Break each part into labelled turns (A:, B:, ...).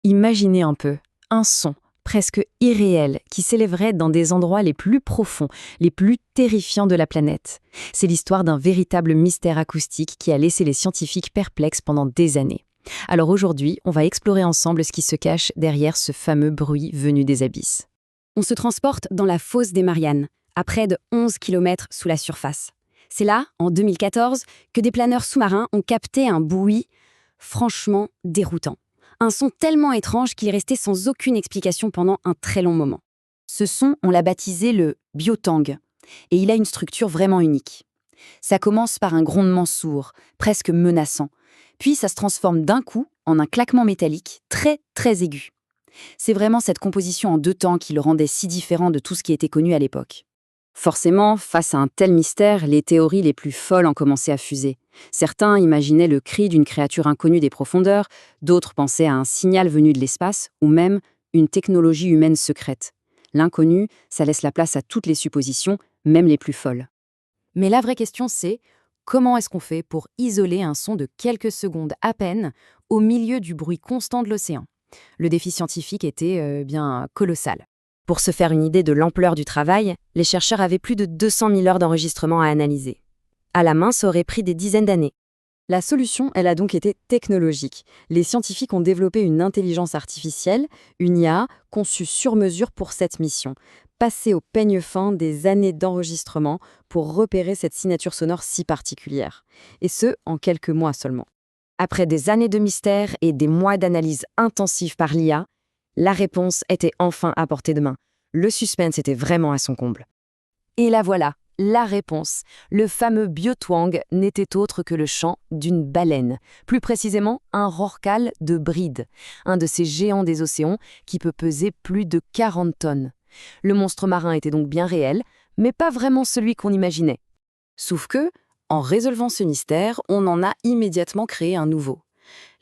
A: Imaginez un peu, un son presque irréel qui s'élèverait dans des endroits les plus profonds, les plus terrifiants de la planète. C'est l'histoire d'un véritable mystère acoustique qui a laissé les scientifiques perplexes pendant des années. Alors aujourd'hui, on va explorer ensemble ce qui se cache derrière ce fameux bruit venu des abysses.
B: On se transporte dans la fosse des Mariannes, à près de 11 km sous la surface. C'est là, en 2014, que des planeurs sous-marins ont capté un bruit franchement déroutant. Un son tellement étrange qu'il est resté sans aucune explication pendant un très long moment. Ce son, on l'a baptisé le biotang, et il a une structure vraiment unique. Ça commence par un grondement sourd, presque menaçant, puis ça se transforme d'un coup en un claquement métallique très très aigu. C'est vraiment cette composition en deux temps qui le rendait si différent de tout ce qui était connu à l'époque. Forcément, face à un tel mystère, les théories les plus folles ont commencé à fuser. Certains imaginaient le cri d'une créature inconnue des profondeurs, d'autres pensaient à un signal venu de l'espace, ou même une technologie humaine secrète. L'inconnu, ça laisse la place à toutes les suppositions, même les plus folles. Mais la vraie question c'est, comment est-ce qu'on fait pour isoler un son de quelques secondes à peine au milieu du bruit constant de l'océan ? Le défi scientifique était bien colossal. Pour se faire une idée de l'ampleur du travail, les chercheurs avaient plus de 200 000 heures d'enregistrement à analyser. À la main, ça aurait pris des dizaines d'années. La solution, elle a donc été technologique. Les scientifiques ont développé une intelligence artificielle, une IA, conçue sur mesure pour cette mission. Passer au peigne fin des années d'enregistrement pour repérer cette signature sonore si particulière. Et ce, en quelques mois seulement. Après des années de mystère et des mois d'analyse intensive par l'IA, la réponse était enfin à portée de main. Le suspense était vraiment à son comble. Et la voilà, la réponse. Le fameux biotwang n'était autre que le chant d'une baleine. Plus précisément, un rorqual de bride, un de ces géants des océans qui peut peser plus de 40 tonnes. Le monstre marin était donc bien réel, mais pas vraiment celui qu'on imaginait. Sauf que, en résolvant ce mystère, on en a immédiatement créé un nouveau.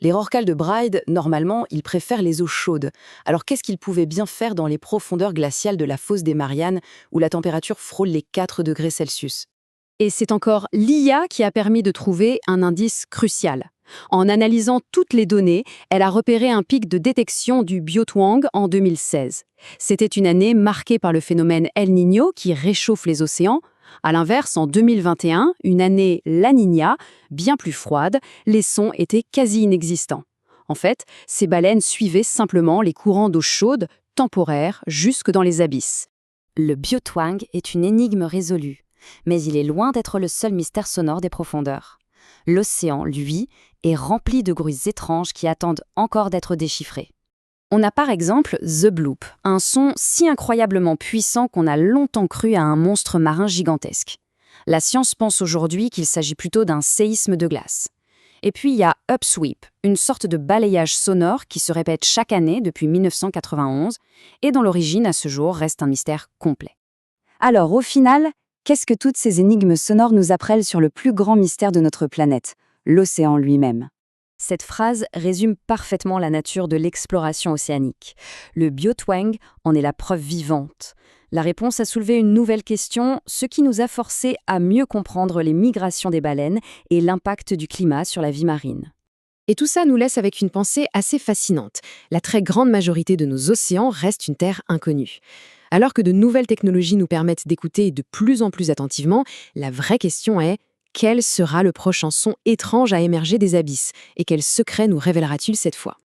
B: Les rorquals de Bride, normalement, ils préfèrent les eaux chaudes. Alors qu'est-ce qu'ils pouvaient bien faire dans les profondeurs glaciales de la fosse des Mariannes, où la température frôle les 4 degrés Celsius ? Et c'est encore l'IA qui a permis de trouver un indice crucial. En analysant toutes les données, elle a repéré un pic de détection du biotwang en 2016. C'était une année marquée par le phénomène El Niño qui réchauffe les océans. À l'inverse, en 2021, une année La Niña, bien plus froide, les sons étaient quasi inexistants. En fait, ces baleines suivaient simplement les courants d'eau chaude, temporaires, jusque dans les abysses. Le biotwang est une énigme résolue, mais il est loin d'être le seul mystère sonore des profondeurs. L'océan, lui, est rempli de bruits étranges qui attendent encore d'être déchiffrés. On a par exemple The Bloop, un son si incroyablement puissant qu'on a longtemps cru à un monstre marin gigantesque. La science pense aujourd'hui qu'il s'agit plutôt d'un séisme de glace. Et puis il y a Upsweep, une sorte de balayage sonore qui se répète chaque année depuis 1991 et dont l'origine à ce jour reste un mystère complet. Alors au final, qu'est-ce que toutes ces énigmes sonores nous apprennent sur le plus grand mystère de notre planète, l'océan lui-même ? Cette phrase résume parfaitement la nature de l'exploration océanique. Le biotwang en est la preuve vivante. La réponse a soulevé une nouvelle question, ce qui nous a forcés à mieux comprendre les migrations des baleines et l'impact du climat sur la vie marine. Et tout ça nous laisse avec une pensée assez fascinante. La très grande majorité de nos océans reste une terre inconnue. Alors que de nouvelles technologies nous permettent d'écouter de plus en plus attentivement, la vraie question est: quel sera le prochain son étrange à émerger des abysses ? Et quel secret nous révélera-t-il cette fois ?